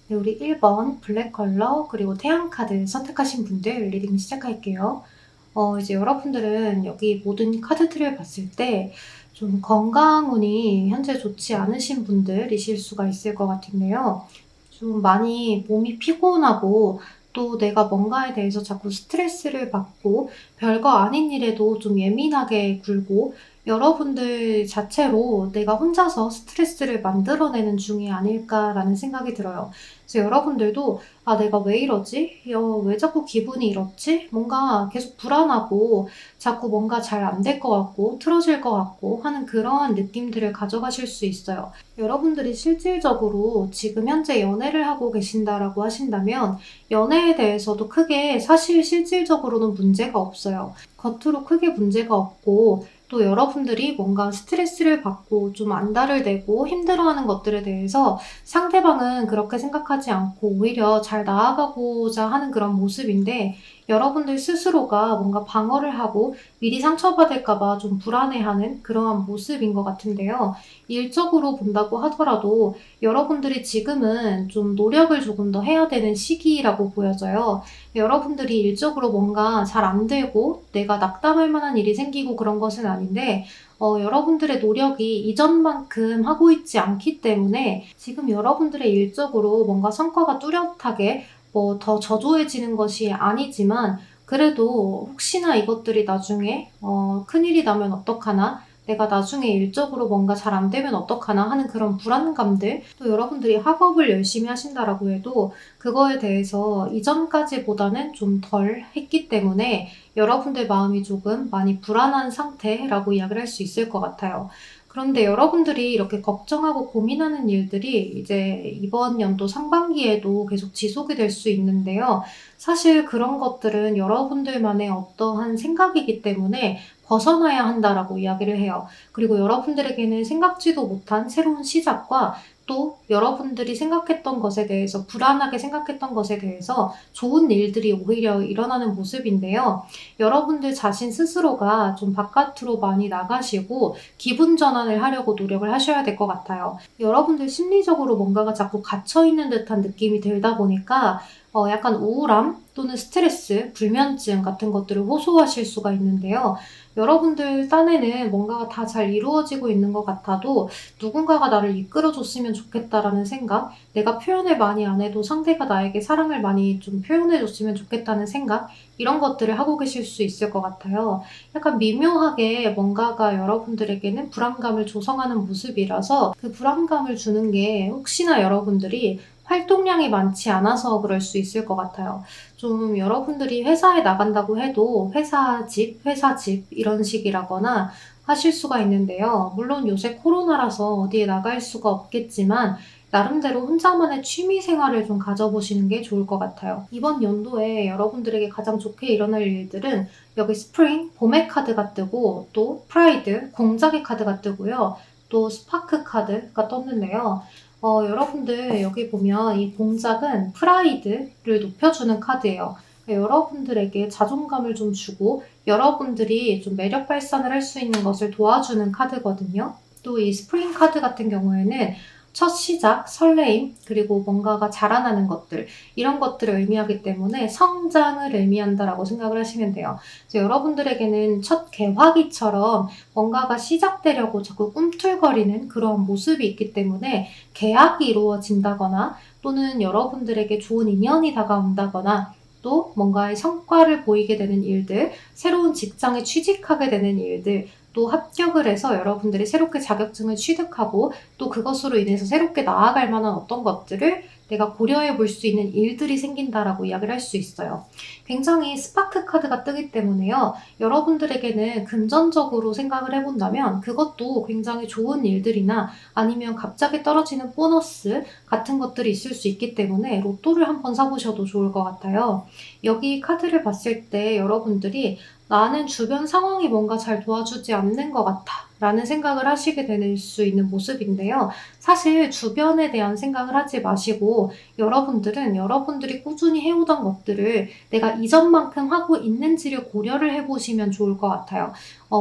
네, 우리 1번 블랙 컬러 그리고 태양 카드 선택하신 분들 리딩 시작할게요. 이제 여러분들은 여기 모든 카드들을 봤을 때 좀 건강 운이 현재 좋지 않으신 분들이실 수가 있을 것 같은데요. 좀 많이 몸이 피곤하고 또 내가 뭔가에 대해서 자꾸 스트레스를 받고 별거 아닌 일에도 좀 예민하게 굴고 여러분들 자체로 내가 혼자서 스트레스를 만들어내는 중이 아닐까라는 생각이 들어요. 그래서 여러분들도 '아 내가 왜 이러지? 왜 자꾸 기분이 이렇지?' 뭔가 계속 불안하고 자꾸 뭔가 잘 안 될 것 같고 틀어질 것 같고 하는 그러한 느낌들을 가져가실 수 있어요. 여러분들이 실질적으로 지금 현재 연애를 하고 계신다라고 하신다면 연애에 대해서도 크게 사실 실질적으로는 문제가 없어요. 겉으로 크게 문제가 없고 또 여러분들이 뭔가 스트레스를 받고 좀 안달을 내고 힘들어하는 것들에 대해서 상대방은 그렇게 생각하지 않고 오히려 잘 나아가고자 하는 그런 모습인데 여러분들 스스로가 뭔가 방어를 하고 미리 상처받을까 봐 좀 불안해하는 그러한 모습인 것 같은데요. 일적으로 본다고 하더라도 여러분들이 지금은 좀 노력을 조금 더 해야 되는 시기라고 보여져요. 여러분들이 일적으로 뭔가 잘 안 되고 내가 낙담할 만한 일이 생기고 그런 것은 아닌데 여러분들의 노력이 이전만큼 하고 있지 않기 때문에 지금 여러분들의 일적으로 뭔가 성과가 뚜렷하게 뭐 더 저조해지는 것이 아니지만 그래도 혹시나 이것들이 나중에 '큰일이 나면 어떡하나? 내가 나중에 일적으로 뭔가 잘 안 되면 어떡하나?' 하는 그런 불안감들 또 여러분들이 학업을 열심히 하신다라고 해도 그거에 대해서 이전까지보다는 좀 덜 했기 때문에 여러분들 마음이 조금 많이 불안한 상태라고 이야기를 할 수 있을 것 같아요. 그런데 여러분들이 이렇게 걱정하고 고민하는 일들이 이제 이번 연도 상반기에도 계속 지속이 될 수 있는데요. 사실 그런 것들은 여러분들만의 어떠한 생각이기 때문에 벗어나야 한다라고 이야기를 해요. 그리고 여러분들에게는 생각지도 못한 새로운 시작과 또 여러분들이 생각했던 것에 대해서 불안하게 생각했던 것에 대해서 좋은 일들이 오히려 일어나는 모습인데요. 여러분들 자신 스스로가 좀 바깥으로 많이 나가시고 기분 전환을 하려고 노력을 하셔야 될 것 같아요. 여러분들 심리적으로 뭔가가 자꾸 갇혀 있는 듯한 느낌이 들다 보니까 약간 우울함 또는 스트레스, 불면증 같은 것들을 호소하실 수가 있는데요. 여러분들 딴에는 뭔가가 다 잘 이루어지고 있는 것 같아도 '누군가가 나를 이끌어 줬으면 좋겠다.'라는 생각, '내가 표현을 많이 안 해도 상대가 나에게 사랑을 많이 좀 표현해 줬으면 좋겠다.'는 생각 이런 것들을 하고 계실 수 있을 것 같아요. 약간 미묘하게 뭔가가 여러분들에게는 불안감을 조성하는 모습이라서 그 불안감을 주는 게 혹시나 여러분들이 활동량이 많지 않아서 그럴 수 있을 것 같아요. 좀 여러분들이 회사에 나간다고 해도 회사 집 이런 식이라거나 하실 수가 있는데요. 물론 요새 코로나라서 어디에 나갈 수가 없겠지만 나름대로 혼자만의 취미 생활을 좀 가져보시는 게 좋을 것 같아요. 이번 연도에 여러분들에게 가장 좋게 일어날 일들은 여기 스프링, 봄의 카드가 뜨고 또 프라이드, 공작의 카드가 뜨고요. 또 스파크 카드가 떴는데요. 여러분들 여기 보면 이 공작은 프라이드를 높여주는 카드예요. 그러니까 여러분들에게 자존감을 좀 주고 여러분들이 좀 매력 발산을 할 수 있는 것을 도와주는 카드거든요. 또 이 스프링 카드 같은 경우에는 첫 시작, 설레임, 그리고 뭔가가 자라나는 것들 이런 것들을 의미하기 때문에 성장을 의미한다라고 생각을 하시면 돼요. 그래서 여러분들에게는 첫 개화기처럼 뭔가가 시작되려고 자꾸 꿈틀거리는 그런 모습이 있기 때문에 계약이 이루어진다거나 또는 여러분들에게 좋은 인연이 다가온다거나 또 뭔가의 성과를 보이게 되는 일들, 새로운 직장에 취직하게 되는 일들, 또 합격을 해서 여러분들이 새롭게 자격증을 취득하고 또 그것으로 인해서 새롭게 나아갈 만한 어떤 것들을 내가 고려해 볼 수 있는 일들이 생긴다라고 이야기를 할 수 있어요. 굉장히 스파크 카드가 뜨기 때문에요. 여러분들에게는 금전적으로 생각을 해본다면 그것도 굉장히 좋은 일들이나 아니면 갑자기 떨어지는 보너스 같은 것들이 있을 수 있기 때문에 로또를 한번 사보셔도 좋을 것 같아요. 여기 카드를 봤을 때 여러분들이 '나는 주변 상황이 뭔가 잘 도와주지 않는 것 같아. 라는 생각을 하시게 될 수 있는 모습인데요. 사실 주변에 대한 생각을 하지 마시고 여러분들은 여러분들이 꾸준히 해오던 것들을 내가 이전만큼 하고 있는지를 고려를 해보시면 좋을 것 같아요.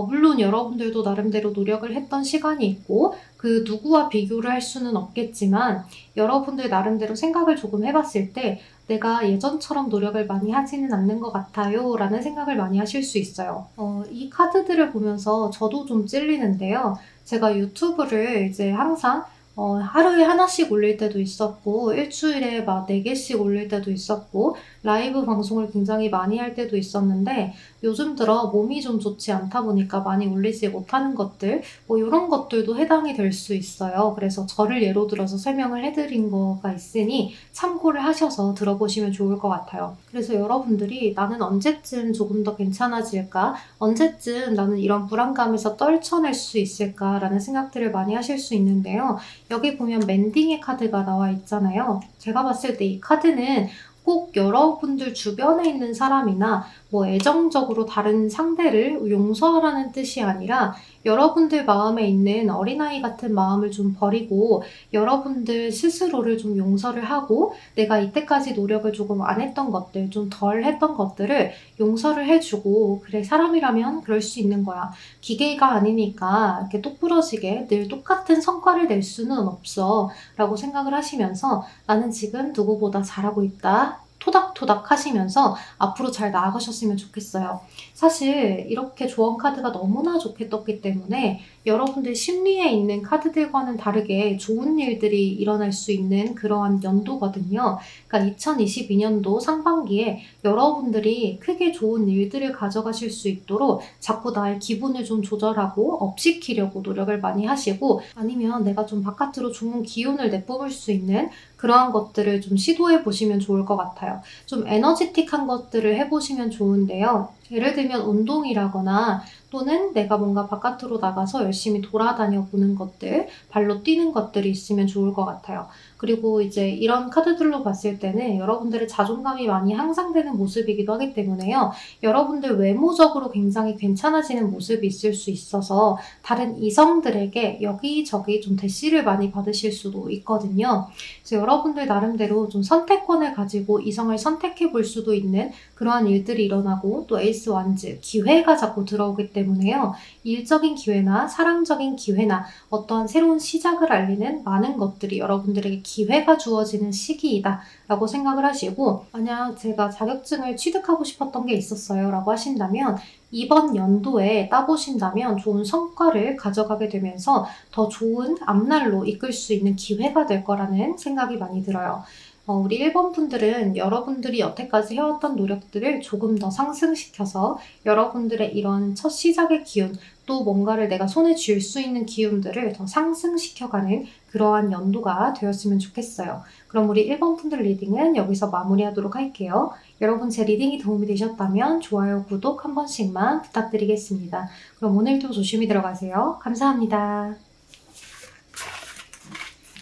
물론 여러분들도 나름대로 노력을 했던 시간이 있고 그 누구와 비교를 할 수는 없겠지만 여러분들 나름대로 생각을 조금 해봤을 때 내가 예전처럼 노력을 많이 하지는 않는 것 같아요 라는 생각을 많이 하실 수 있어요. 이 카드들을 보면서 저도 좀 찔리는데요. 제가 유튜브를 이제 항상 하루에 하나씩 올릴 때도 있었고 일주일에 막 4개씩 올릴 때도 있었고 라이브 방송을 굉장히 많이 할 때도 있었는데 요즘 들어 몸이 좀 좋지 않다 보니까 많이 올리지 못하는 것들 이런 것들도 해당이 될 수 있어요. 그래서 저를 예로 들어서 설명을 해드린 거가 있으니 참고를 하셔서 들어보시면 좋을 것 같아요. 그래서 여러분들이 나는 언제쯤 조금 더 괜찮아질까? 언제쯤 나는 이런 불안감에서 떨쳐낼 수 있을까라는 생각들을 많이 하실 수 있는데요. 여기 보면 맨딩의 카드가 나와 있잖아요. 제가 봤을 때 이 카드는 꼭 여러분들 주변에 있는 사람이나 애정적으로 다른 상대를 용서하라는 뜻이 아니라 여러분들 마음에 있는 어린아이 같은 마음을 좀 버리고 여러분들 스스로를 좀 용서를 하고 내가 이때까지 노력을 조금 안 했던 것들, 좀 덜 했던 것들을 용서를 해주고 그래 사람이라면 그럴 수 있는 거야. 기계가 아니니까 이렇게 똑부러지게 늘 똑같은 성과를 낼 수는 없어 라고 생각을 하시면서 나는 지금 누구보다 잘하고 있다. 토닥토닥 하시면서 앞으로 잘 나아가셨으면 좋겠어요. 사실 이렇게 조언 카드가 너무나 좋게 떴기 때문에 여러분들 심리에 있는 카드들과는 다르게 좋은 일들이 일어날 수 있는 그러한 연도거든요. 그러니까 2022년도 상반기에 여러분들이 크게 좋은 일들을 가져가실 수 있도록 자꾸 나의 기분을 좀 조절하고 업시키려고 노력을 많이 하시고 아니면 내가 좀 바깥으로 좋은 기운을 내뿜을 수 있는 그러한 것들을 좀 시도해 보시면 좋을 것 같아요. 좀 에너지틱한 것들을 해보시면 좋은데요. 예를 들면 운동이라거나 또는 내가 뭔가 바깥으로 나가서 열심히 돌아다녀 보는 것들, 발로 뛰는 것들이 있으면 좋을 것 같아요. 그리고 이제 이런 카드들로 봤을 때는 여러분들의 자존감이 많이 향상되는 모습이기도 하기 때문에요. 여러분들 외모적으로 굉장히 괜찮아지는 모습이 있을 수 있어서 다른 이성들에게 여기저기 좀 대시를 많이 받으실 수도 있거든요. 그래서 여러분들 나름대로 좀 선택권을 가지고 이성을 선택해 볼 수도 있는 그러한 일들이 일어나고 또 에이스 완즈, 기회가 자꾸 들어오기 때문에요. 일적인 기회나 사랑적인 기회나 어떠한 새로운 시작을 알리는 많은 것들이 여러분들에게 기회가 주어지는 시기이다 라고 생각을 하시고 만약 제가 자격증을 취득하고 싶었던 게 있었어요 라고 하신다면 이번 연도에 따보신다면 좋은 성과를 가져가게 되면서 더 좋은 앞날로 이끌 수 있는 기회가 될 거라는 생각이 많이 들어요. 우리 1번 분들은 여러분들이 여태까지 해왔던 노력들을 조금 더 상승시켜서 여러분들의 이런 첫 시작의 기운, 또 뭔가를 내가 손에 쥘 수 있는 기운들을 더 상승시켜가는 그러한 연도가 되었으면 좋겠어요. 그럼 우리 1번 분들 리딩은 여기서 마무리하도록 할게요. 여러분 제 리딩이 도움이 되셨다면 좋아요, 구독 한 번씩만 부탁드리겠습니다. 그럼 오늘도 조심히 들어가세요. 감사합니다.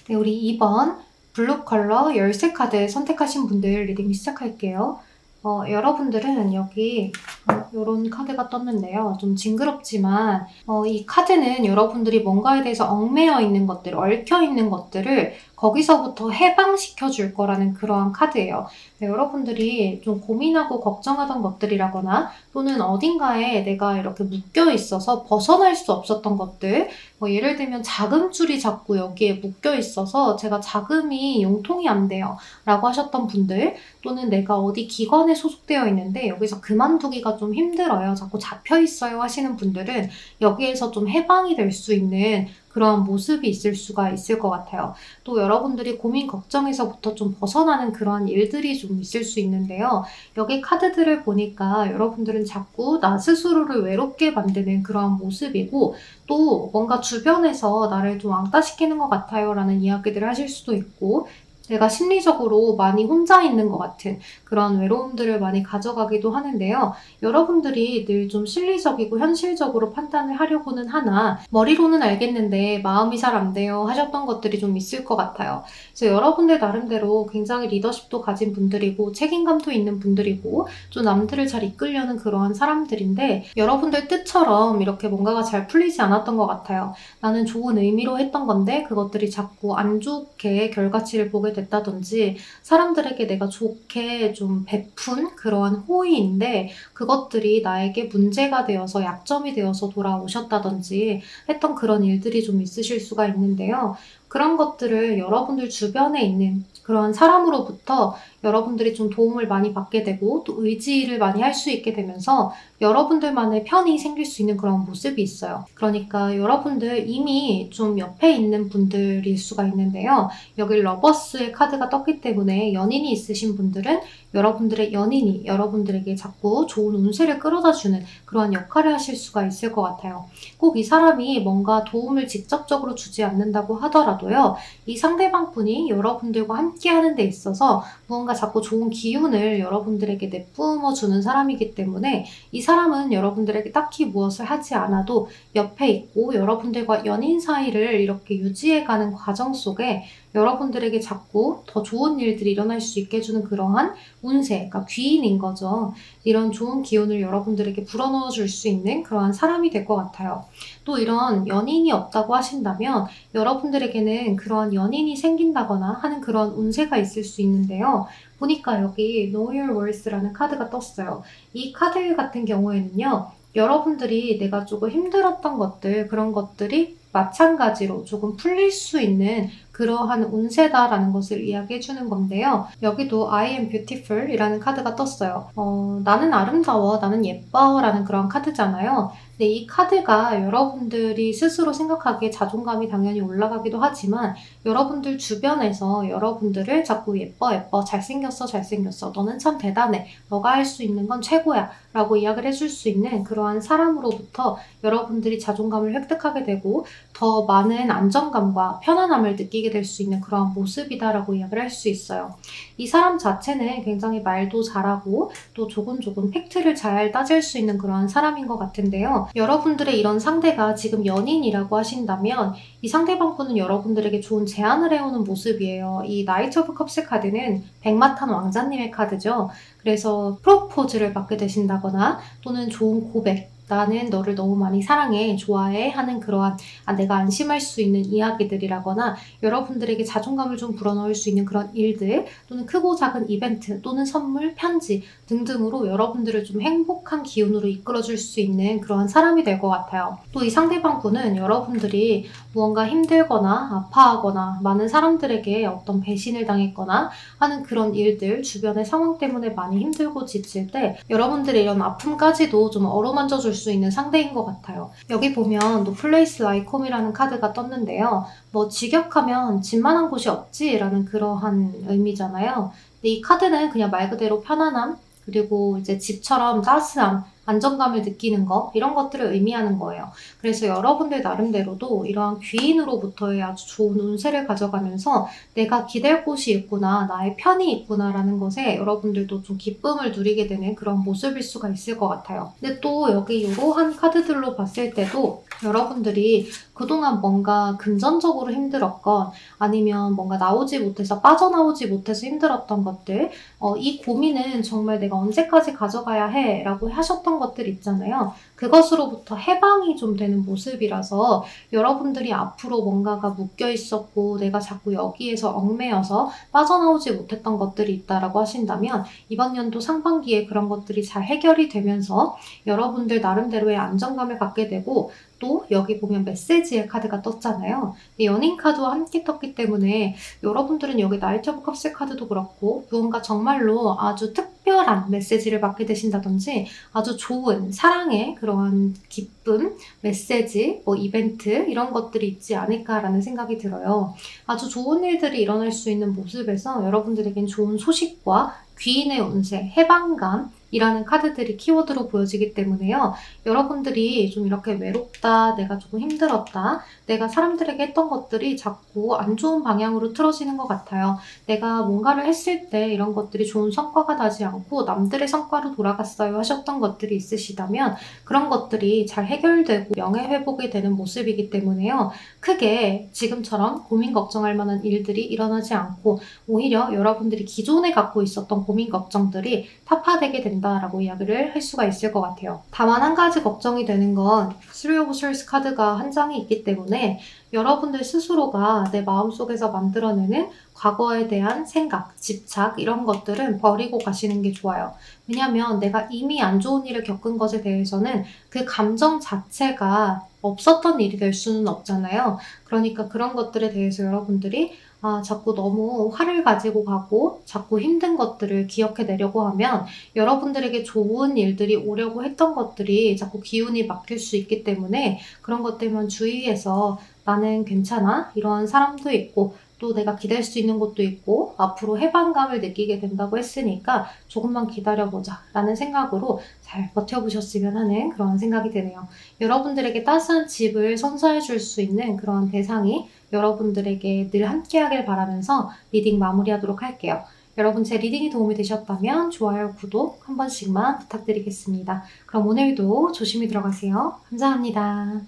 네, 우리 2번 블루 컬러 열쇠 카드 선택하신 분들 리딩 시작할게요. 여러분들은 여기 이런 카드가 떴는데요. 좀 징그럽지만 이 카드는 여러분들이 뭔가에 대해서 얽매여 있는 것들, 얽혀 있는 것들을 거기서부터 해방시켜 줄 거라는 그러한 카드예요. 네, 여러분들이 좀 고민하고 걱정하던 것들이라거나 또는 어딘가에 내가 이렇게 묶여 있어서 벗어날 수 없었던 것들 예를 들면 자금줄이 자꾸 여기에 묶여 있어서 제가 자금이 용통이 안 돼요 라고 하셨던 분들 또는 내가 어디 기관에 소속되어 있는데 여기서 그만두기가 좀 힘들어요. 자꾸 잡혀 있어요 하시는 분들은 여기에서 좀 해방이 될 수 있는 그런 모습이 있을 수가 있을 것 같아요. 또 여러분들이 고민 걱정에서부터 좀 벗어나는 그러한 일들이 좀 있을 수 있는데요. 여기 카드들을 보니까 여러분들은 자꾸 나 스스로를 외롭게 만드는 그러한 모습이고 또 뭔가 주변에서 나를 좀 왕따시키는 것 같아요 라는 이야기들을 하실 수도 있고 내가 심리적으로 많이 혼자 있는 것 같은 그런 외로움들을 많이 가져가기도 하는데요. 여러분들이 늘 좀 실리적이고 현실적으로 판단을 하려고는 하나 머리로는 알겠는데 마음이 잘 안 돼요 하셨던 것들이 좀 있을 것 같아요. 그래서 여러분들 나름대로 굉장히 리더십도 가진 분들이고 책임감도 있는 분들이고 좀 남들을 잘 이끌려는 그러한 사람들인데 여러분들 뜻처럼 이렇게 뭔가가 잘 풀리지 않았던 것 같아요. 나는 좋은 의미로 했던 건데 그것들이 자꾸 안 좋게 결과치를 보게 됐다든지 사람들에게 내가 좋게 좀 베푼 그러한 호의인데 그것들이 나에게 문제가 되어서 약점이 되어서 돌아오셨다든지 했던 그런 일들이 좀 있으실 수가 있는데요. 그런 것들을 여러분들 주변에 있는 그런 사람으로부터 여러분들이 좀 도움을 많이 받게 되고 또 의지를 많이 할 수 있게 되면서 여러분들만의 편이 생길 수 있는 그런 모습이 있어요. 그러니까 여러분들 이미 좀 옆에 있는 분들일 수가 있는데요. 여기 러버스의 카드가 떴기 때문에 연인이 있으신 분들은 여러분들의 연인이 여러분들에게 자꾸 좋은 운세를 끌어다 주는 그러한 역할을 하실 수가 있을 것 같아요. 꼭 이 사람이 뭔가 도움을 직접적으로 주지 않는다고 하더라도요. 이 상대방 분이 여러분들과 함께 하는 데 있어서 무언가 자꾸 좋은 기운을 여러분들에게 내뿜어 주는 사람이기 때문에 이 사람은 여러분들에게 딱히 무엇을 하지 않아도 옆에 있고 여러분들과 연인 사이를 이렇게 유지해가는 과정 속에 여러분들에게 자꾸 더 좋은 일들이 일어날 수 있게 해주는 그러한 운세, 그러니까 귀인인 거죠. 이런 좋은 기운을 여러분들에게 불어넣어 줄 수 있는 그러한 사람이 될 것 같아요. 또 이런 연인이 없다고 하신다면 여러분들에게는 그러한 연인이 생긴다거나 하는 그런 운세가 있을 수 있는데요. 보니까 여기 Know Your Worth라는 카드가 떴어요. 이 카드 같은 경우에는요. 여러분들이 내가 조금 힘들었던 것들, 그런 것들이 마찬가지로 조금 풀릴 수 있는 그러한 운세다라는 것을 이야기해 주는 건데요. 여기도 I am beautiful 이라는 카드가 떴어요. 나는 아름다워, 나는 예뻐 라는 그런 카드잖아요. 근데 이 카드가 여러분들이 스스로 생각하기에 자존감이 당연히 올라가기도 하지만 여러분들 주변에서 여러분들을 자꾸 예뻐, 예뻐, 잘생겼어, 잘생겼어, 너는 참 대단해, 너가 할 수 있는 건 최고야 라고 이야기를 해줄 수 있는 그러한 사람으로부터 여러분들이 자존감을 획득하게 되고 더 많은 안정감과 편안함을 느끼게 될 수 있는 그러한 모습이다라고 이야기를 할 수 있어요. 이 사람 자체는 굉장히 말도 잘하고 또 조곤조곤 팩트를 잘 따질 수 있는 그러한 사람인 것 같은데요. 여러분들의 이런 상대가 지금 연인이라고 하신다면 이 상대방 분은 여러분들에게 좋은 제안을 해오는 모습이에요. 이 나이트 오브 컵스 카드는 백마탄 왕자님의 카드죠. 그래서 프로포즈를 받게 되신다거나 또는 좋은 고백, 나는 너를 너무 많이 사랑해, 좋아해 하는 그러한 내가 안심할 수 있는 이야기들이라거나 여러분들에게 자존감을 좀 불어넣을 수 있는 그런 일들 또는 크고 작은 이벤트 또는 선물, 편지 등등으로 여러분들을 좀 행복한 기운으로 이끌어줄 수 있는 그런 사람이 될 것 같아요. 또 이 상대방 분은 여러분들이 무언가 힘들거나 아파하거나 많은 사람들에게 어떤 배신을 당했거나 하는 그런 일들, 주변의 상황 때문에 많이 힘들고 지칠 때 여러분들의 이런 아픔까지도 좀 어루만져 줄 수 있는 상대인 것 같아요. 여기 보면 No Place Like Home이라는 카드가 떴는데요. 뭐 직역하면 집만한 곳이 없지 라는 그러한 의미잖아요. 근데 이 카드는 그냥 말 그대로 편안함, 그리고 이제 집처럼 따스함, 안정감을 느끼는 거 이런 것들을 의미하는 거예요. 그래서 여러분들 나름대로도 이러한 귀인으로부터의 아주 좋은 운세를 가져가면서 내가 기댈 곳이 있구나, 나의 편이 있구나라는 것에 여러분들도 좀 기쁨을 누리게 되는 그런 모습일 수가 있을 것 같아요. 근데 또 여기 이러한 카드들로 봤을 때도 여러분들이 그동안 뭔가 금전적으로 힘들었건 아니면 뭔가 나오지 못해서 빠져나오지 못해서 힘들었던 것들 이 고민은 정말 내가 언제까지 가져가야 해 라고 하셨던 것들 있잖아요. 그것으로부터 해방이 좀 되는 모습이라서 여러분들이 앞으로 뭔가가 묶여 있었고 내가 자꾸 여기에서 얽매여서 빠져나오지 못했던 것들이 있다라고 하신다면 이번 연도 상반기에 그런 것들이 잘 해결이 되면서 여러분들 나름대로의 안정감을 갖게 되고 또 여기 보면 메시지의 카드가 떴잖아요. 연인 카드와 함께 떴기 때문에 여러분들은 여기 나이트 오브 컵스 카드도 그렇고 무언가 정말로 아주 특별한 메시지를 받게 되신다든지 아주 좋은 사랑의 그런 기쁨, 메시지, 뭐 이벤트 이런 것들이 있지 않을까라는 생각이 들어요. 아주 좋은 일들이 일어날 수 있는 모습에서 여러분들에겐 좋은 소식과 귀인의 운세, 해방감 이라는 카드들이 키워드로 보여지기 때문에요. 여러분들이 좀 이렇게 외롭다, 내가 조금 힘들었다, 내가 사람들에게 했던 것들이 자꾸 안 좋은 방향으로 틀어지는 것 같아요. 내가 뭔가를 했을 때 이런 것들이 좋은 성과가 나지 않고 남들의 성과로 돌아갔어요 하셨던 것들이 있으시다면 그런 것들이 잘 해결되고 명예회복이 되는 모습이기 때문에요. 크게 지금처럼 고민 걱정할 만한 일들이 일어나지 않고 오히려 여러분들이 기존에 갖고 있었던 고민 걱정들이 타파되게 된다라고 이야기를 할 수가 있을 것 같아요. 다만 한 가지 걱정이 되는 건 Three of Swords 카드가 한 장이 있기 때문에 여러분들 스스로가 내 마음속에서 만들어내는 과거에 대한 생각, 집착 이런 것들은 버리고 가시는 게 좋아요. 왜냐하면 내가 이미 안 좋은 일을 겪은 것에 대해서는 그 감정 자체가 없었던 일이 될 수는 없잖아요. 그러니까 그런 것들에 대해서 여러분들이 자꾸 너무 화를 가지고 가고 자꾸 힘든 것들을 기억해내려고 하면 여러분들에게 좋은 일들이 오려고 했던 것들이 자꾸 기운이 막힐 수 있기 때문에 그런 것 때문에 주위에서 나는 괜찮아, 이런 사람도 있고 또 내가 기댈 수 있는 곳도 있고 앞으로 해방감을 느끼게 된다고 했으니까 조금만 기다려보자 라는 생각으로 잘 버텨보셨으면 하는 그런 생각이 드네요. 여러분들에게 따스한 집을 선사해 줄 수 있는 그런 대상이 여러분들에게 늘 함께하길 바라면서 리딩 마무리하도록 할게요. 여러분 제 리딩이 도움이 되셨다면 좋아요, 구독 한 번씩만 부탁드리겠습니다. 그럼 오늘도 조심히 들어가세요. 감사합니다.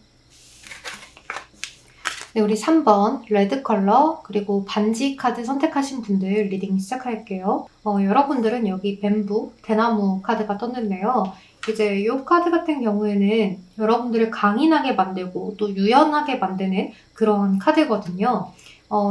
네, 우리 3번 레드 컬러 그리고 반지 카드 선택하신 분들 리딩 시작할게요. 여러분들은 여기 뱀부, 대나무 카드가 떴는데요. 이제 이 카드 같은 경우에는 여러분들을 강인하게 만들고 또 유연하게 만드는 그런 카드거든요.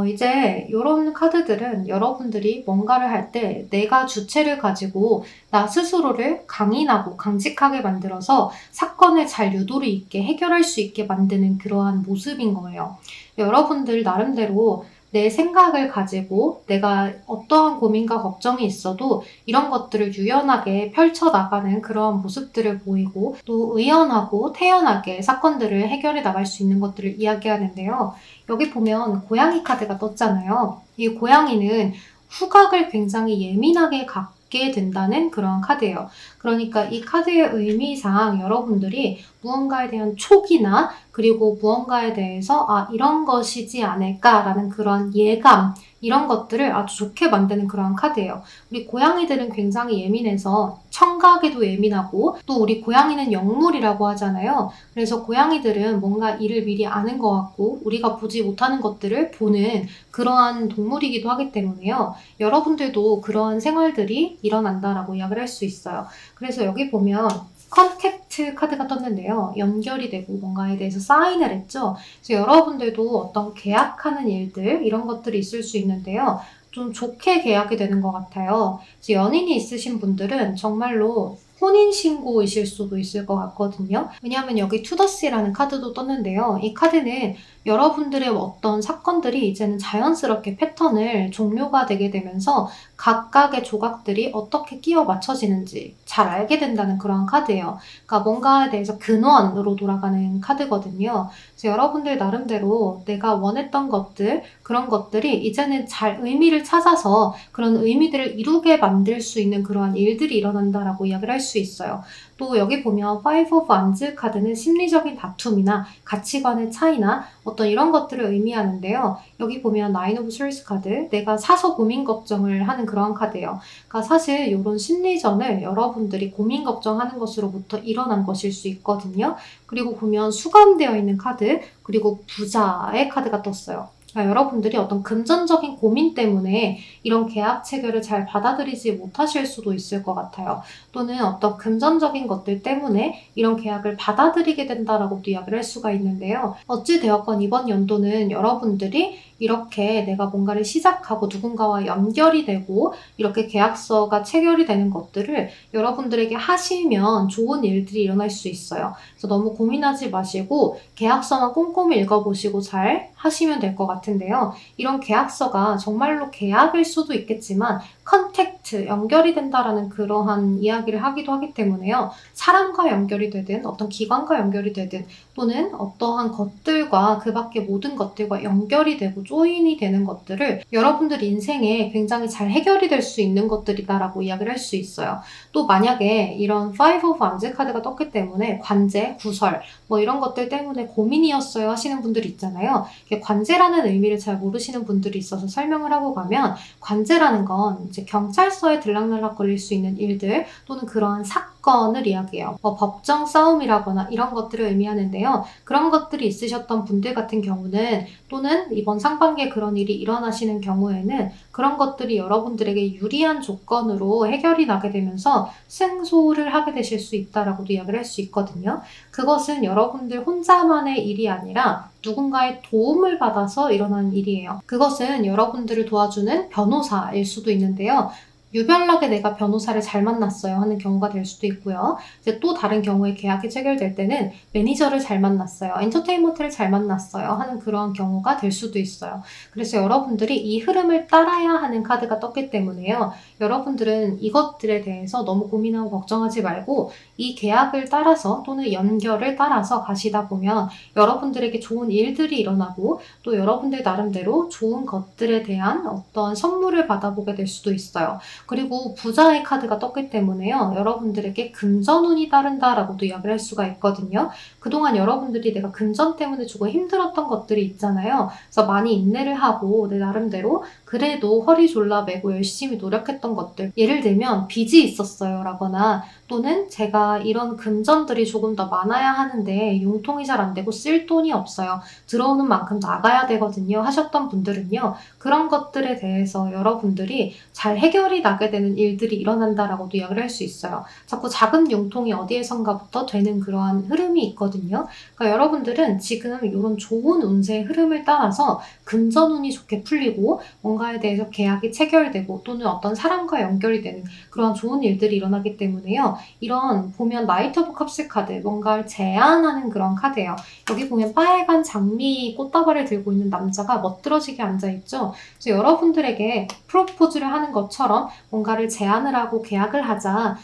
이제 이런 카드들은 여러분들이 뭔가를 할 때 내가 주체를 가지고 나 스스로를 강인하고 강직하게 만들어서 사건을 잘 유도리 있게 해결할 수 있게 만드는 그러한 모습인 거예요. 여러분들 나름대로 내 생각을 가지고 내가 어떠한 고민과 걱정이 있어도 이런 것들을 유연하게 펼쳐나가는 그런 모습들을 보이고 또 의연하고 태연하게 사건들을 해결해 나갈 수 있는 것들을 이야기하는데요. 여기 보면 고양이 카드가 떴잖아요. 이 고양이는 후각을 굉장히 예민하게 갖게 된다는 그런 카드예요. 그러니까 이 카드의 의미상 여러분들이 무언가에 대한 촉이나 그리고 무언가에 대해서 이런 것이지 않을까라는 그런 예감 이런 것들을 아주 좋게 만드는 그런 카드예요. 우리 고양이들은 굉장히 예민해서 청각에도 예민하고 또 우리 고양이는 영물이라고 하잖아요. 그래서 고양이들은 뭔가 일을 미리 아는 것 같고 우리가 보지 못하는 것들을 보는 그러한 동물이기도 하기 때문에요. 여러분들도 그러한 생활들이 일어난다라고 이야기를 할 수 있어요. 그래서 여기 보면 컨택트 카드가 떴는데요. 연결이 되고 뭔가에 대해서 사인을 했죠. 그래서 여러분들도 어떤 계약하는 일들 이런 것들이 있을 수 있는데요. 좀 좋게 계약이 되는 것 같아요. 그래서 연인이 있으신 분들은 정말로 혼인신고이실 수도 있을 것 같거든요. 왜냐하면 여기 투더스라는 카드도 떴는데요. 이 카드는 여러분들의 어떤 사건들이 이제는 자연스럽게 패턴을 종료가 되게 되면서 각각의 조각들이 어떻게 끼워 맞춰지는지 잘 알게 된다는 그런 카드예요. 그러니까 뭔가에 대해서 근원으로 돌아가는 카드거든요. 그래서 여러분들 나름대로 내가 원했던 것들, 그런 것들이 이제는 잘 의미를 찾아서 그런 의미들을 이루게 만들 수 있는 그러한 일들이 일어난다라고 이야기를 할 수 있어요. 또 여기 보면 Five of Wands 카드는 심리적인 다툼이나 가치관의 차이나 어떤 이런 것들을 의미하는데요. 여기 보면 Nine of Swords 카드, 내가 사서 고민 걱정을 하는 그런 카드예요. 그러니까 사실 이런 심리전을 여러분들이 고민 걱정하는 것으로부터 일어난 것일 수 있거든요. 그리고 보면 수감되어 있는 카드, 그리고 부자의 카드가 떴어요. 그러니까 여러분들이 어떤 금전적인 고민 때문에 이런 계약 체결을 잘 받아들이지 못하실 수도 있을 것 같아요. 또는 어떤 금전적인 것들 때문에 이런 계약을 받아들이게 된다라고도 이야기를 할 수가 있는데요. 어찌되었건 이번 연도는 여러분들이 이렇게 내가 뭔가를 시작하고 누군가와 연결이 되고 이렇게 계약서가 체결이 되는 것들을 여러분들에게 하시면 좋은 일들이 일어날 수 있어요. 그래서 너무 고민하지 마시고 계약서만 꼼꼼히 읽어보시고 잘 하시면 될 것 같은데요. 이런 계약서가 정말로 계약일 수도 있겠지만 컨택트, 연결이 된다라는 그러한 이야기를 하기도 하기 때문에요. 사람과 연결이 되든 어떤 기관과 연결이 되든 또는 어떠한 것들과 그 밖의 모든 것들과 연결이 되고 조인이 되는 것들을 여러분들 인생에 굉장히 잘 해결이 될 수 있는 것들이다라고 이야기를 할 수 있어요. 또 만약에 이런 Five of Wands 카드가 떴기 때문에 관제, 구설 뭐 이런 것들 때문에 고민이었어요 하시는 분들이 있잖아요. 관제라는 의미를 잘 모르시는 분들이 있어서 설명을 하고 가면, 관제라는 건 이제 경찰서에 들락날락 걸릴 수 있는 일들 또는 그러한 사건을 이야기해요. 법정 싸움이라거나 이런 것들을 의미하는데요. 그런 것들이 있으셨던 분들 같은 경우는, 또는 이번 상반기에 그런 일이 일어나시는 경우에는 그런 것들이 여러분들에게 유리한 조건으로 해결이 나게 되면서 승소를 하게 되실 수 있다라고도 이야기를 할 수 있거든요. 그것은 여러분들 혼자만의 일이 아니라 누군가의 도움을 받아서 일어난 일이에요. 그것은 여러분들을 도와주는 변호사일 수도 있는데요. 유별나게 내가 변호사를 잘 만났어요 하는 경우가 될 수도 있고요. 이제 또 다른 경우에 계약이 체결될 때는 매니저를 잘 만났어요, 엔터테인먼트를 잘 만났어요 하는 그런 경우가 될 수도 있어요. 그래서 여러분들이 이 흐름을 따라야 하는 카드가 떴기 때문에요. 여러분들은 이것들에 대해서 너무 고민하고 걱정하지 말고 이 계약을 따라서 또는 연결을 따라서 가시다 보면 여러분들에게 좋은 일들이 일어나고, 또 여러분들 나름대로 좋은 것들에 대한 어떤 선물을 받아보게 될 수도 있어요. 그리고 부자의 카드가 떴기 때문에요. 여러분들에게 금전운이 따른다라고도 이야기를 할 수가 있거든요. 그동안 여러분들이 내가 금전 때문에 조금 힘들었던 것들이 있잖아요. 그래서 많이 인내를 하고 내 나름대로 그래도 허리 졸라매고 열심히 노력했던 것들, 예를 들면 빚이 있었어요 라거나, 또는 제가 이런 금전들이 조금 더 많아야 하는데 융통이 잘 안 되고 쓸 돈이 없어요, 들어오는 만큼 나가야 되거든요 하셨던 분들은요, 그런 것들에 대해서 여러분들이 잘 해결이 나게 되는 일들이 일어난다라고도 이야기를 할 수 있어요. 자꾸 자금 융통이 어디에선가부터 되는 그러한 흐름이 있거든요. 그러니까 여러분들은 지금 이런 좋은 운세의 흐름을 따라서 금전운이 좋게 풀리고 뭔가에 대해서 계약이 체결되고 또는 어떤 사람과 연결이 되는 그런 좋은 일들이 일어나기 때문에요. 이런 보면 나이트 오브 컵스 카드, 뭔가를 제안하는 그런 카드예요. 여기 보면 빨간 장미 꽃다발을 들고 있는 남자가 멋들어지게 앉아있죠. 그래서 여러분들에게 프로포즈를 하는 것처럼 뭔가를 제안을 하고 계약을 하자,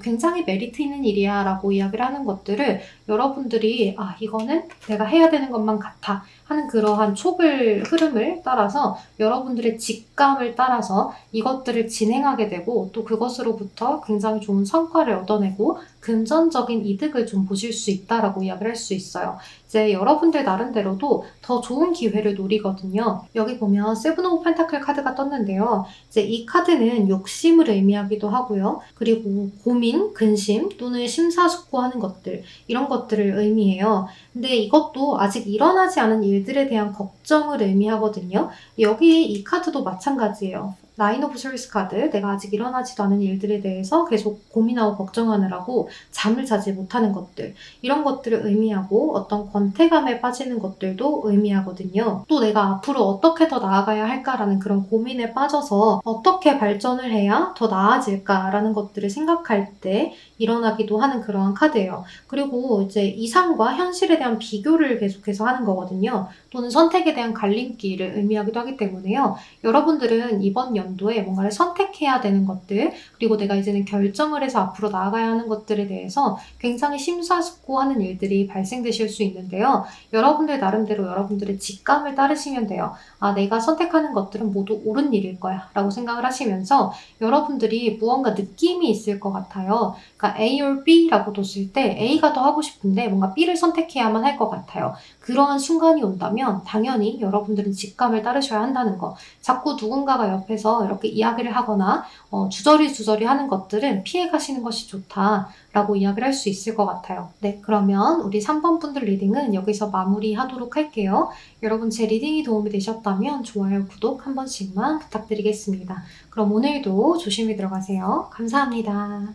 굉장히 메리트 있는 일이야 라고 이야기를 하는 것들을 여러분들이 이거는 내가 해야 되는 것만 같아 하는 그러한 촉을, 흐름을 따라서 여러분들의 직감을 따라서 이것들을 진행하게 되고, 또 그것으로부터 굉장히 좋은 성과를 얻어내고 금전적인 이득을 좀 보실 수 있다라고 이야기를 할 수 있어요. 이제 여러분들 나름대로도 더 좋은 기회를 노리거든요. 여기 보면 세븐 오브 펜타클 카드가 떴는데요. 이제 이 카드는 욕심을 의미하기도 하고요. 그리고 고민, 근심 또는 심사숙고하는 것들, 이런 것들을 의미해요. 근데 이것도 아직 일어나지 않은 일들에 대한 걱정을 의미하거든요. 여기 이 카드도 마찬가지예요. 나인 오브 솔스 카드, 내가 아직 일어나지도 않은 일들에 대해서 계속 고민하고 걱정하느라고 잠을 자지 못하는 것들, 이런 것들을 의미하고 어떤 권태감에 빠지는 것들도 의미하거든요. 또 내가 앞으로 어떻게 더 나아가야 할까라는 그런 고민에 빠져서 어떻게 발전을 해야 더 나아질까라는 것들을 생각할 때 일어나기도 하는 그러한 카드예요. 그리고 이제 이상과 현실에 대한 비교를 계속해서 하는 거거든요. 또는 선택에 대한 갈림길을 의미하기도 하기 때문에요. 여러분들은 이번 연도에 뭔가를 선택해야 되는 것들, 그리고 내가 이제는 결정을 해서 앞으로 나아가야 하는 것들에 대해서 굉장히 심사숙고하는 일들이 발생되실 수 있는데요. 여러분들 나름대로 여러분들의 직감을 따르시면 돼요. 내가 선택하는 것들은 모두 옳은 일일 거야 라고 생각을 하시면서 여러분들이 무언가 느낌이 있을 것 같아요. 그러니까 A or B라고 뒀을 때 A가 더 하고 싶은데 뭔가 B를 선택해야만 할 것 같아요. 그러한 순간이 온다면 당연히 여러분들은 직감을 따르셔야 한다는 거. 자꾸 누군가가 옆에서 이렇게 이야기를 하거나 주저리 하는 것들은 피해 가시는 것이 좋다라고 이야기를 할 수 있을 것 같아요. 네, 그러면 우리 3번 분들 리딩은 여기서 마무리하도록 할게요. 여러분 제 리딩이 도움이 되셨다면 좋아요, 구독 한 번씩만 부탁드리겠습니다. 그럼 오늘도 조심히 들어가세요. 감사합니다.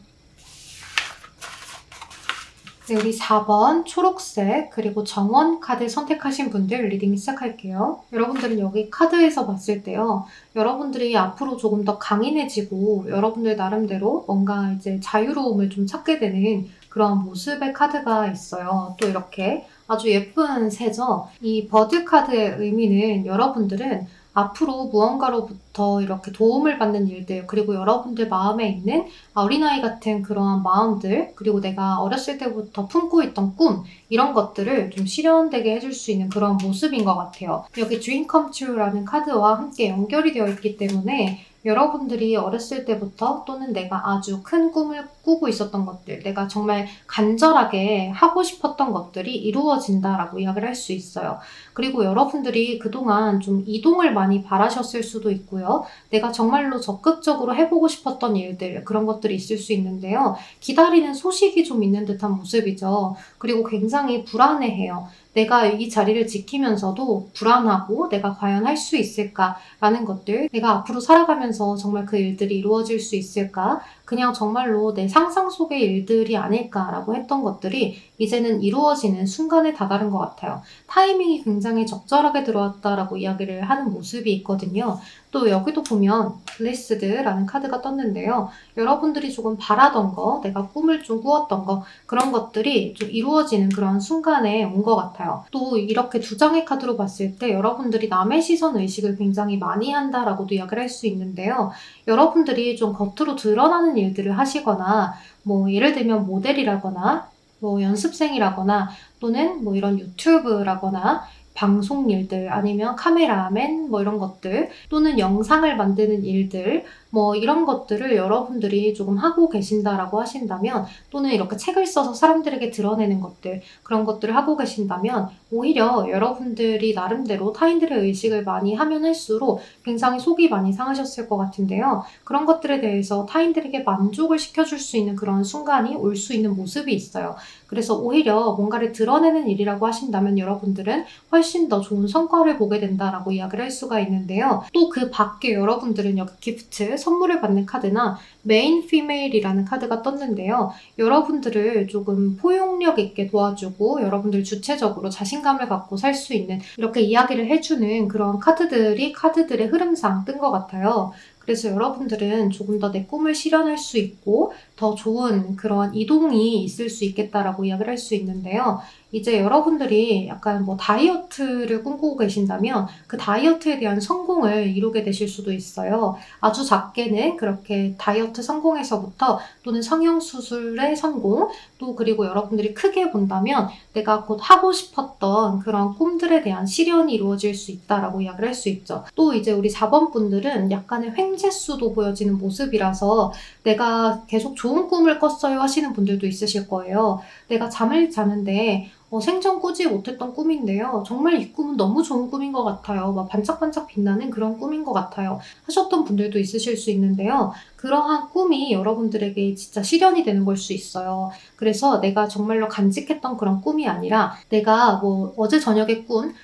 네, 우리 4번 초록색 그리고 정원 카드 선택하신 분들 리딩 시작할게요. 여러분들은 여기 카드에서 봤을 때요, 여러분들이 앞으로 조금 더 강인해지고 여러분들 나름대로 뭔가 이제 자유로움을 좀 찾게 되는 그런 모습의 카드가 있어요. 또 이렇게 아주 예쁜 새죠. 이 버드 카드의 의미는 여러분들은 앞으로 무언가로부터 이렇게 도움을 받는 일들, 그리고 여러분들 마음에 있는 어린아이 같은 그러한 마음들, 그리고 내가 어렸을 때부터 품고 있던 꿈, 이런 것들을 좀 실현되게 해줄 수 있는 그런 모습인 것 같아요. 여기 Dream Come True라는 카드와 함께 연결이 되어 있기 때문에 여러분들이 어렸을 때부터 또는 내가 아주 큰 꿈을 꾸고 있었던 것들, 내가 정말 간절하게 하고 싶었던 것들이 이루어진다라고 이야기를 할 수 있어요. 그리고 여러분들이 그동안 좀 이동을 많이 바라셨을 수도 있고요. 내가 정말로 적극적으로 해보고 싶었던 일들, 그런 것들이 있을 수 있는데요. 기다리는 소식이 좀 있는 듯한 모습이죠. 그리고 굉장히 불안해해요. 내가 이 자리를 지키면서도 불안하고 내가 과연 할 수 있을까라는 것들, 내가 앞으로 살아가면서 정말 그 일들이 이루어질 수 있을까? 그냥 정말로 내 상상 속의 일들이 아닐까라고 했던 것들이 이제는 이루어지는 순간에 다다른 것 같아요. 타이밍이 굉장히 적절하게 들어왔다라고 이야기를 하는 모습이 있거든요. 또 여기도 보면 블레스드라는 카드가 떴는데요. 여러분들이 조금 바라던 거, 내가 꿈을 좀 꾸었던 거, 그런 것들이 좀 이루어지는 그런 순간에 온 것 같아요. 또 이렇게 두 장의 카드로 봤을 때 여러분들이 남의 시선 의식을 굉장히 많이 한다라고도 이야기를 할 수 있는데요. 여러분들이 좀 겉으로 드러나는 일들을 하시거나, 뭐 예를 들면 모델이라거나 뭐 연습생이라거나 또는 뭐 이런 유튜브라거나 방송 일들, 아니면 카메라맨 뭐 이런 것들, 또는 영상을 만드는 일들, 뭐 이런 것들을 여러분들이 조금 하고 계신다라고 하신다면, 또는 이렇게 책을 써서 사람들에게 드러내는 것들, 그런 것들을 하고 계신다면 오히려 여러분들이 나름대로 타인들의 의식을 많이 하면 할수록 굉장히 속이 많이 상하셨을 것 같은데요. 그런 것들에 대해서 타인들에게 만족을 시켜줄 수 있는 그런 순간이 올 수 있는 모습이 있어요. 그래서 오히려 뭔가를 드러내는 일이라고 하신다면 여러분들은 훨씬 더 좋은 성과를 보게 된다라고 이야기를 할 수가 있는데요. 또 그 밖에 여러분들은 여기 기프트, 선물을 받는 카드나 메인 피메일이라는 카드가 떴는데요. 여러분들을 조금 포용력 있게 도와주고 여러분들 주체적으로 자신감을 갖고 살 수 있는, 이렇게 이야기를 해주는 그런 카드들이 카드들의 흐름상 뜬 것 같아요. 그래서 여러분들은 조금 더 내 꿈을 실현할 수 있고 더 좋은 그런 이동이 있을 수 있겠다라고 이야기를 할 수 있는데요. 이제 여러분들이 약간 뭐 다이어트를 꿈꾸고 계신다면 그 다이어트에 대한 성공을 이루게 되실 수도 있어요. 아주 작게는 그렇게 다이어트 성공에서부터, 또는 성형수술의 성공, 또 그리고 여러분들이 크게 본다면 내가 곧 하고 싶었던 그런 꿈들에 대한 실현이 이루어질 수 있다라고 이야기를 할 수 있죠. 또 이제 우리 4번 분들은 약간의 횡재수도 보여지는 모습이라서 내가 계속 좋은 꿈을 꿨어요 하시는 분들도 있으실 거예요. 내가 잠을 자는데 생전 꾸지 못했던 꿈인데요. 정말 이 꿈은 너무 좋은 꿈인 것 같아요. 막 반짝반짝 빛나는 그런 꿈인 것 같아요. 하셨던 분들도 있으실 수 있는데요. 그러한 꿈이 여러분들에게 진짜 실현이 되는 걸 수 있어요. 그래서 내가 정말로 간직했던 그런 꿈이 아니라 내가 뭐 어제 저녁에 꾼,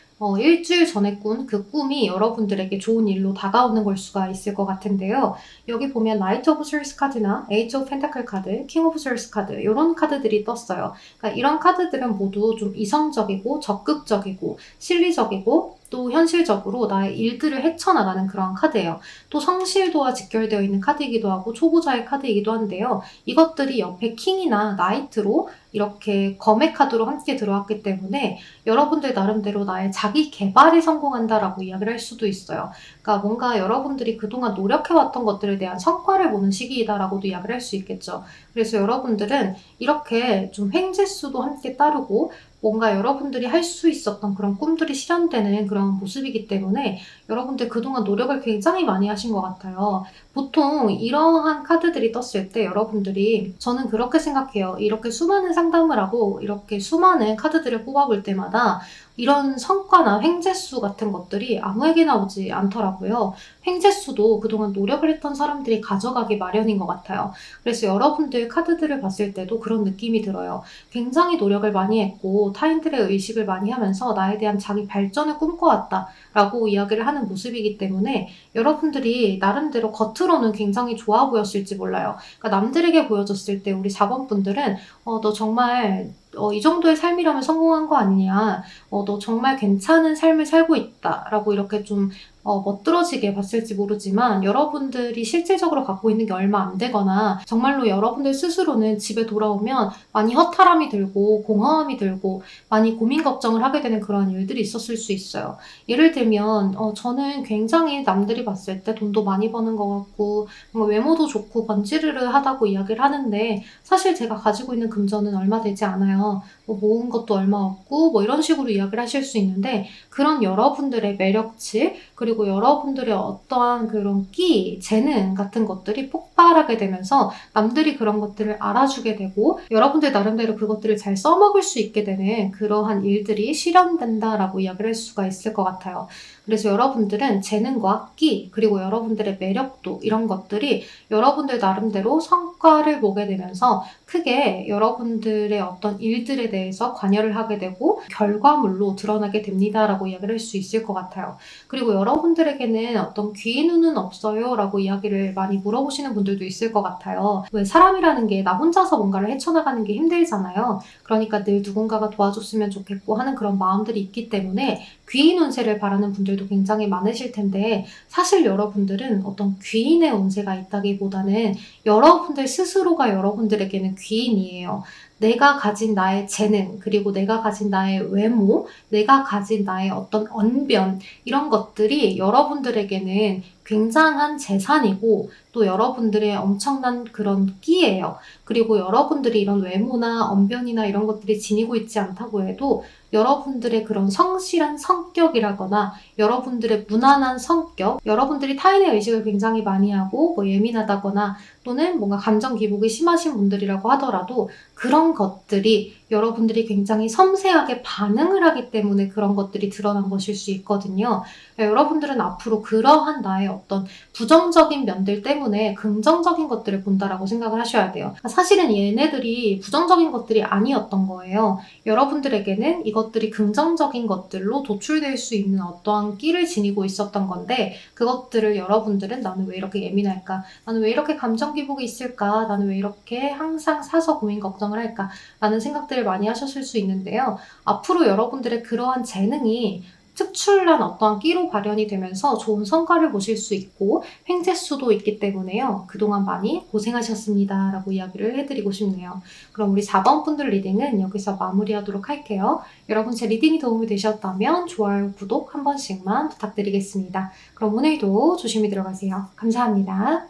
일주일 전에 꾼 그 꿈이 여러분들에게 좋은 일로 다가오는 걸 수가 있을 것 같은데요. 여기 보면 나이트 오브 스월스 카드나 에이지 오브 펜타클 카드, 킹 오브 스월스 카드, 이런 카드들이 떴어요. 그러니까 이런 카드들은 모두 좀 이성적이고 적극적이고 실리적이고 또 현실적으로 나의 일들을 헤쳐나가는 그런 카드예요. 또 성실도와 직결되어 있는 카드이기도 하고 초보자의 카드이기도 한데요. 이것들이 옆에 킹이나 나이트로 이렇게 검의 카드로 함께 들어왔기 때문에 여러분들 나름대로 나의 자기 개발이 성공한다라고 이야기를 할 수도 있어요. 그러니까 뭔가 여러분들이 그동안 노력해왔던 것들에 대한 성과를 보는 시기이다라고도 이야기를 할 수 있겠죠. 그래서 여러분들은 이렇게 좀 횡재수도 함께 따르고 뭔가 여러분들이 할 수 있었던 그런 꿈들이 실현되는 그런 모습이기 때문에 여러분들 그동안 노력을 굉장히 많이 하신 것 같아요. 보통 이러한 카드들이 떴을 때 여러분들이, 저는 그렇게 생각해요. 이렇게 수많은 상담을 하고 이렇게 수많은 카드들을 뽑아볼 때마다 이런 성과나 횡재수 같은 것들이 아무에게나 오지 않더라고요. 횡재수도 그동안 노력을 했던 사람들이 가져가기 마련인 것 같아요. 그래서 여러분들 카드들을 봤을 때도 그런 느낌이 들어요. 굉장히 노력을 많이 했고 타인들의 의식을 많이 하면서 나에 대한 자기 발전을 꿈꿔왔다 라고 이야기를 하는 모습이기 때문에 여러분들이 나름대로 겉으로는 굉장히 좋아 보였을지 몰라요. 그러니까 남들에게 보여줬을 때 우리 4번 분들은 너 정말 이 정도의 삶이라면 성공한 거 아니냐, 너 정말 괜찮은 삶을 살고 있다 라고 이렇게 좀 멋들어지게 봤을지 모르지만 여러분들이 실질적으로 갖고 있는 게 얼마 안 되거나 정말로 여러분들 스스로는 집에 돌아오면 많이 허탈함이 들고 공허함이 들고 많이 고민 걱정을 하게 되는 그런 일들이 있었을 수 있어요. 예를 들면 저는 굉장히 남들이 봤을 때 돈도 많이 버는 것 같고 뭔가 외모도 좋고 번지르르하다고 이야기를 하는데 사실 제가 가지고 있는 금전은 얼마 되지 않아요. 뭐 모은 것도 얼마 없고 뭐 이런 식으로 이야기를 하실 수 있는데 그런 여러분들의 매력치 그리고 여러분들의 어떠한 그런 끼, 재능 같은 것들이 폭발하게 되면서 남들이 그런 것들을 알아주게 되고 여러분들 나름대로 그것들을 잘 써먹을 수 있게 되는 그러한 일들이 실현된다라고 이야기를 할 수가 있을 것 같아요. 그래서 여러분들은 재능과 끼 그리고 여러분들의 매력도 이런 것들이 여러분들 나름대로 성과를 보게 되면서 크게 여러분들의 어떤 일들에 대해서 관여를 하게 되고 결과물로 드러나게 됩니다라고 이야기를 할 수 있을 것 같아요. 그리고 여러분들에게는 어떤 귀인 운은 없어요? 라고 이야기를 많이 물어보시는 분들도 있을 것 같아요. 왜 사람이라는 게 나 혼자서 뭔가를 헤쳐나가는 게 힘들잖아요. 그러니까 늘 누군가가 도와줬으면 좋겠고 하는 그런 마음들이 있기 때문에 귀인 운세를 바라는 분들도 굉장히 많으실 텐데 사실 여러분들은 어떤 귀인의 운세가 있다기보다는 여러분들 스스로가 여러분들에게는 귀인이에요. 내가 가진 나의 재능, 그리고 내가 가진 나의 외모, 내가 가진 나의 어떤 언변, 이런 것들이 여러분들에게는 굉장한 재산이고 또 여러분들의 엄청난 그런 끼예요. 그리고 여러분들이 이런 외모나 언변이나 이런 것들이 지니고 있지 않다고 해도 여러분들의 그런 성실한 성격이라거나 여러분들의 무난한 성격, 여러분들이 타인의 의식을 굉장히 많이 하고 뭐 예민하다거나 또는 뭔가 감정 기복이 심하신 분들이라고 하더라도 그런 것들이 여러분들이 굉장히 섬세하게 반응을 하기 때문에 그런 것들이 드러난 것일 수 있거든요. 여러분들은 앞으로 그러한 나의 어떤 부정적인 면들 때문에 긍정적인 것들을 본다라고 생각을 하셔야 돼요. 사실은 얘네들이 부정적인 것들이 아니었던 거예요. 여러분들에게는 이것들이 긍정적인 것들로 도출될 수 있는 어떠한 끼를 지니고 있었던 건데 그것들을 여러분들은 나는 왜 이렇게 예민할까? 나는 왜 이렇게 감정 기복이 있을까? 나는 왜 이렇게 항상 사서 고민 걱정을 할까? 라는 생각들을 많이 하셨을 수 있는데요. 앞으로 여러분들의 그러한 재능이 특출난 어떠한 끼로 발현이 되면서 좋은 성과를 보실 수 있고 횡재수도 있기 때문에요. 그동안 많이 고생하셨습니다. 라고 이야기를 해드리고 싶네요. 그럼 우리 4번 분들 리딩은 여기서 마무리하도록 할게요. 여러분 제 리딩이 도움이 되셨다면 좋아요, 구독 한 번씩만 부탁드리겠습니다. 그럼 오늘도 조심히 들어가세요. 감사합니다.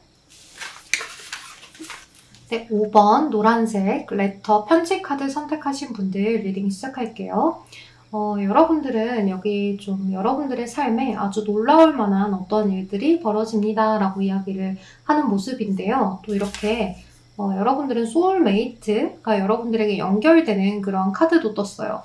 네, 5번 노란색 레터 편지 카드 선택하신 분들 리딩 시작할게요. 여러분들은 여기 좀 여러분들의 삶에 아주 놀라울 만한 어떤 일들이 벌어집니다 라고 이야기를 하는 모습인데요. 또 이렇게 여러분들은 소울메이트가 여러분들에게 연결되는 그런 카드도 떴어요.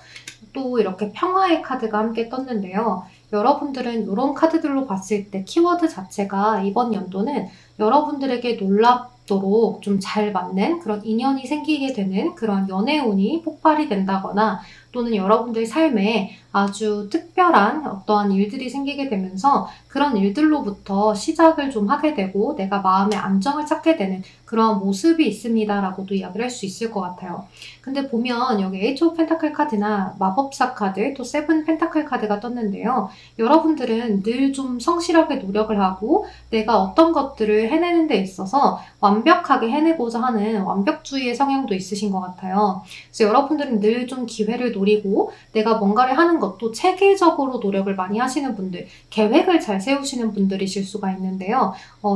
또 이렇게 평화의 카드가 함께 떴는데요. 여러분들은 이런 카드들로 봤을 때 키워드 자체가 이번 연도는 여러분들에게 놀랍도록 좀 잘 맞는 그런 인연이 생기게 되는 그런 연애운이 폭발이 된다거나 또는 여러분들 삶에 아주 특별한 어떠한 일들이 생기게 되면서 그런 일들로부터 시작을 좀 하게 되고 내가 마음의 안정을 찾게 되는 그런 모습이 있습니다 라고도 이야기를 할 수 있을 것 같아요. 근데 보면 여기 에이트 오브 펜타클 카드나 마법사 카드 또 세븐 펜타클 카드가 떴는데요. 여러분들은 늘 좀 성실하게 노력을 하고 내가 어떤 것들을 해내는 데 있어서 완벽하게 해내고자 하는 완벽주의의 성향도 있으신 것 같아요. 그래서 여러분들은 늘 좀 기회를 노리고 내가 뭔가를 하는 것도 체계적으로 노력을 많이 하시는 분들, 계획을 잘 세우시는 분들이실 수가 있는데요.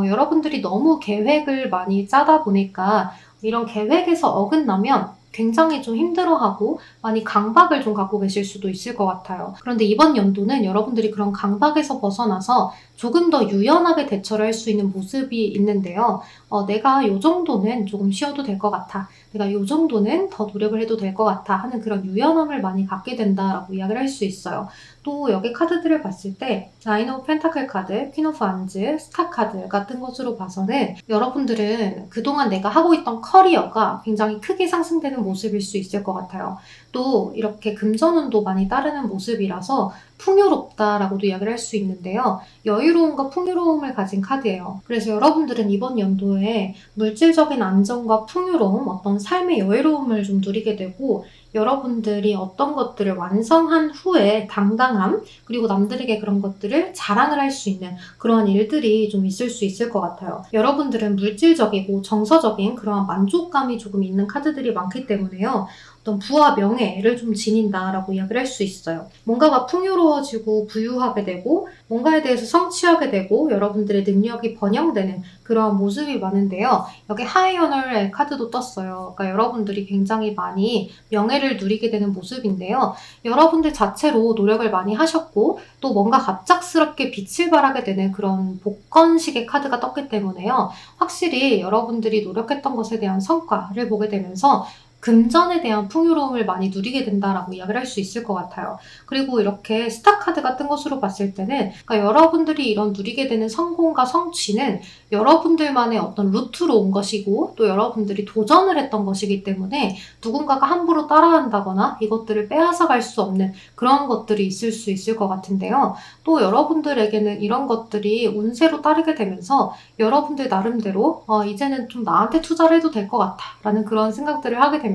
여러분들이 너무 계획을 많이 짜다 보니까 이런 계획에서 어긋나면 굉장히 좀 힘들어하고 많이 강박을 좀 갖고 계실 수도 있을 것 같아요. 그런데 이번 연도는 여러분들이 그런 강박에서 벗어나서 조금 더 유연하게 대처를 할 수 있는 모습이 있는데요. 내가 이 정도는 조금 쉬어도 될 것 같아. 내가 이 정도는 더 노력을 해도 될 것 같아 하는 그런 유연함을 많이 갖게 된다라고 이야기를 할 수 있어요. 또 여기 카드들을 봤을 때 나인 오브 펜타클 카드, 퀸 오브 완즈, 스타 카드 같은 것으로 봐서는 여러분들은 그동안 내가 하고 있던 커리어가 굉장히 크게 상승되는 모습일 수 있을 것 같아요. 또 이렇게 금전운도 많이 따르는 모습이라서 풍요롭다라고도 이야기를 할 수 있는데요. 여유로움과 풍요로움을 가진 카드예요. 그래서 여러분들은 이번 연도에 물질적인 안정과 풍요로움, 어떤 삶의 여유로움을 좀 누리게 되고 여러분들이 어떤 것들을 완성한 후에 당당함, 그리고 남들에게 그런 것들을 자랑을 할 수 있는 그러한 일들이 좀 있을 수 있을 것 같아요. 여러분들은 물질적이고 정서적인 그러한 만족감이 조금 있는 카드들이 많기 때문에요. 어떤 부와 명예를 좀 지닌다라고 이야기를 할 수 있어요. 뭔가가 풍요로워지고 부유하게 되고 뭔가에 대해서 성취하게 되고 여러분들의 능력이 번영되는 그러한 모습이 많은데요. 여기 하이어널의 카드도 떴어요. 그러니까 여러분들이 굉장히 많이 명예를 누리게 되는 모습인데요. 여러분들 자체로 노력을 많이 하셨고 또 뭔가 갑작스럽게 빛을 발하게 되는 그런 복권식의 카드가 떴기 때문에요. 확실히 여러분들이 노력했던 것에 대한 성과를 보게 되면서 금전에 대한 풍요로움을 많이 누리게 된다라고 이야기를 할 수 있을 것 같아요. 그리고 이렇게 스타 카드가 뜬 것으로 봤을 때는 그러니까 여러분들이 이런 누리게 되는 성공과 성취는 여러분들만의 어떤 루트로 온 것이고 또 여러분들이 도전을 했던 것이기 때문에 누군가가 함부로 따라한다거나 이것들을 빼앗아갈 수 없는 그런 것들이 있을 수 있을 것 같은데요. 또 여러분들에게는 이런 것들이 운세로 따르게 되면서 여러분들 나름대로 이제는 좀 나한테 투자를 해도 될 것 같아 라는 그런 생각들을 하게 되면서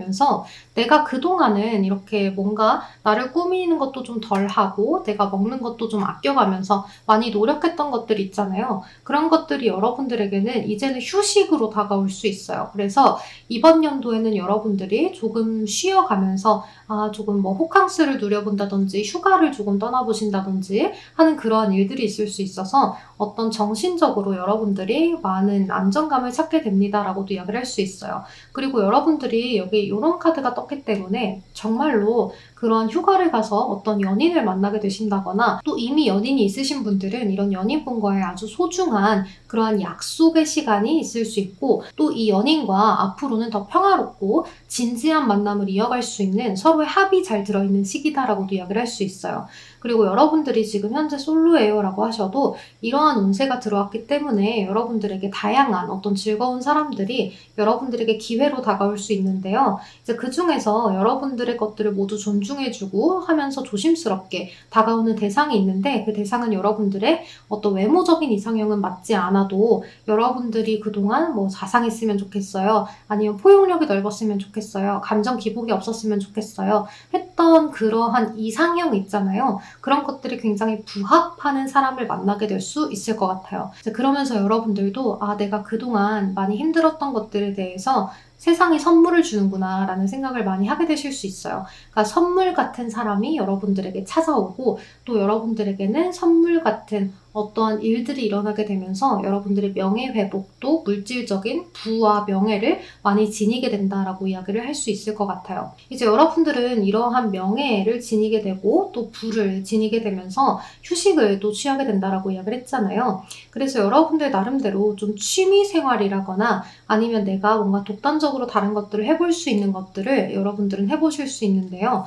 내가 그동안은 이렇게 뭔가 나를 꾸미는 것도 좀 덜하고 내가 먹는 것도 좀 아껴가면서 많이 노력했던 것들 있잖아요. 그런 것들이 여러분들에게는 이제는 휴식으로 다가올 수 있어요. 그래서 이번 연도에는 여러분들이 조금 쉬어가면서 조금 뭐 호캉스를 누려본다든지 휴가를 조금 떠나보신다든지 하는 그러한 일들이 있을 수 있어서 어떤 정신적으로 여러분들이 많은 안정감을 찾게 됩니다라고도 이야기를 할 수 있어요. 그리고 여러분들이 여기 이런 카드가 떴기 때문에 정말로 그런 휴가를 가서 어떤 연인을 만나게 되신다거나 또 이미 연인이 있으신 분들은 이런 연인분과의 아주 소중한 그러한 약속의 시간이 있을 수 있고 또 이 연인과 앞으로는 더 평화롭고 진지한 만남을 이어갈 수 있는 서로의 합이 잘 들어있는 시기다라고도 이야기를 할 수 있어요. 그리고 여러분들이 지금 현재 솔로예요 라고 하셔도 이러한 운세가 들어왔기 때문에 여러분들에게 다양한 어떤 즐거운 사람들이 여러분들에게 기회로 다가올 수 있는데요. 이제 그 중에서 여러분들의 것들을 모두 존중해주고 하면서 조심스럽게 다가오는 대상이 있는데 그 대상은 여러분들의 어떤 외모적인 이상형은 맞지 않아도 여러분들이 그동안 뭐 자상했으면 좋겠어요. 아니면 포용력이 넓었으면 좋겠어요. 감정 기복이 없었으면 좋겠어요. 했던 그러한 이상형 있잖아요. 그런 것들이 굉장히 부합하는 사람을 만나게 될 수 있을 것 같아요. 이제 그러면서 여러분들도 내가 그동안 많이 힘들었던 것들에 대해서 세상이 선물을 주는구나 라는 생각을 많이 하게 되실 수 있어요. 그러니까 선물 같은 사람이 여러분들에게 찾아오고 또 여러분들에게는 선물 같은 어떠한 일들이 일어나게 되면서 여러분들의 명예회복도 물질적인 부와 명예를 많이 지니게 된다라고 이야기를 할 수 있을 것 같아요. 이제 여러분들은 이러한 명예를 지니게 되고 또 부를 지니게 되면서 휴식을 또 취하게 된다라고 이야기를 했잖아요. 그래서 여러분들 나름대로 좀 취미 생활이라거나 아니면 내가 뭔가 독단적으로 다른 것들을 해볼 수 있는 것들을 여러분들은 해보실 수 있는데요.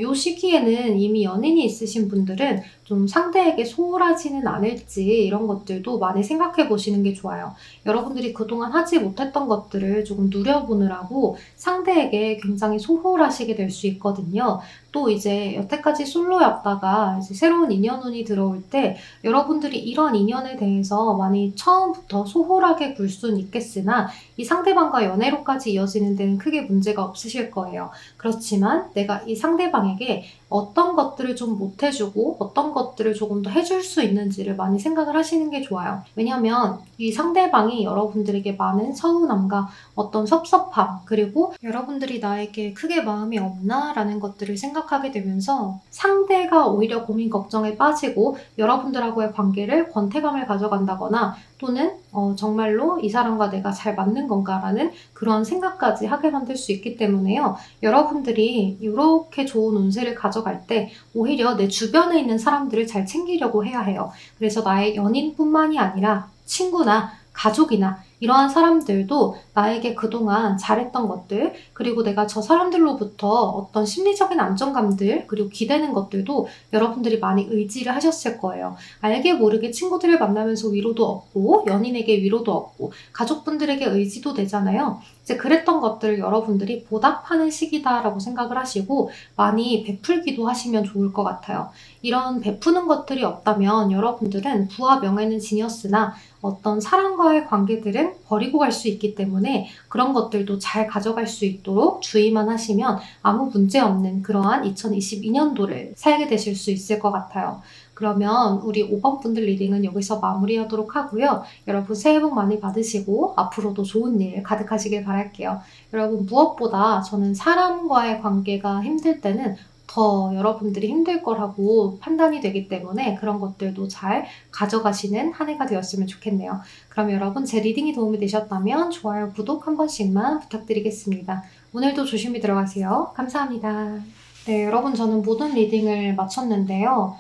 요 시기에는 이미 연인이 있으신 분들은 좀 상대에게 소홀하지는 않을지 이런 것들도 많이 생각해 보시는 게 좋아요. 여러분들이 그동안 하지 못했던 것들을 조금 누려보느라고 상대에게 굉장히 소홀하시게 될 수 있거든요. 또 이제 여태까지 솔로였다가 이제 새로운 인연운이 들어올 때 여러분들이 이런 인연에 대해서 많이 처음부터 소홀하게 굴 수는 있겠으나 이 상대방과 연애로까지 이어지는 데는 크게 문제가 없으실 거예요. 그렇지만 내가 이 상대방에게 어떤 것들을 좀 못해주고 어떤 것들을 조금 더 해줄 수 있는지를 많이 생각을 하시는 게 좋아요. 왜냐하면 이 상대방이 여러분들에게 많은 서운함과 어떤 섭섭함 그리고 여러분들이 나에게 크게 마음이 없나? 라는 것들을 생각하게 되면서 상대가 오히려 고민 걱정에 빠지고 여러분들하고의 관계를 권태감을 가져간다거나 또는 정말로 이 사람과 내가 잘 맞는 건가라는 그런 생각까지 하게 만들 수 있기 때문에요. 여러분들이 이렇게 좋은 운세를 가져갈 때 오히려 내 주변에 있는 사람들을 잘 챙기려고 해야 해요. 그래서 나의 연인뿐만이 아니라 친구나 가족이나 이러한 사람들도 나에게 그동안 잘했던 것들 그리고 내가 저 사람들로부터 어떤 심리적인 안정감들 그리고 기대는 것들도 여러분들이 많이 의지를 하셨을 거예요. 알게 모르게 친구들을 만나면서 위로도 얻고 연인에게 위로도 얻고 가족분들에게 의지도 되잖아요. 이제 그랬던 것들을 여러분들이 보답하는 시기다라고 생각을 하시고 많이 베풀기도 하시면 좋을 것 같아요. 이런 베푸는 것들이 없다면 여러분들은 부와 명예는 지녔으나 어떤 사람과의 관계들은 것들을 버리고 갈 수 있기 때문에 그런 것들도 잘 가져갈 수 있도록 주의만 하시면 아무 문제 없는 그러한 2022년도를 살게 되실 수 있을 것 같아요. 그러면 우리 5번 분들 리딩은 여기서 마무리하도록 하고요. 여러분 새해 복 많이 받으시고 앞으로도 좋은 일 가득하시길 바랄게요. 여러분 무엇보다 저는 사람과의 관계가 힘들 때는 더 여러분들이 힘들 거라고 판단이 되기 때문에 그런 것들도 잘 가져가시는 한 해가 되었으면 좋겠네요. 그럼 여러분 제 리딩이 도움이 되셨다면 좋아요, 구독 한 번씩만 부탁드리겠습니다. 오늘도 조심히 들어가세요. 감사합니다. 네, 여러분 저는 모든 리딩을 마쳤는데요.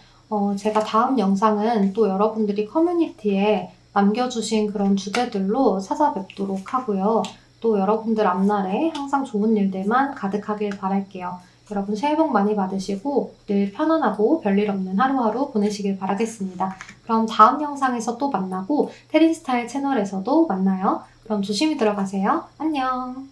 제가 다음 영상은 또 여러분들이 커뮤니티에 남겨주신 그런 주제들로 찾아뵙도록 하고요. 또 여러분들 앞날에 항상 좋은 일들만 가득하길 바랄게요. 여러분 새해 복 많이 받으시고 늘 편안하고 별일 없는 하루하루 보내시길 바라겠습니다. 그럼 다음 영상에서 또 만나고 테린스타일 채널에서도 만나요. 그럼 조심히 들어가세요. 안녕.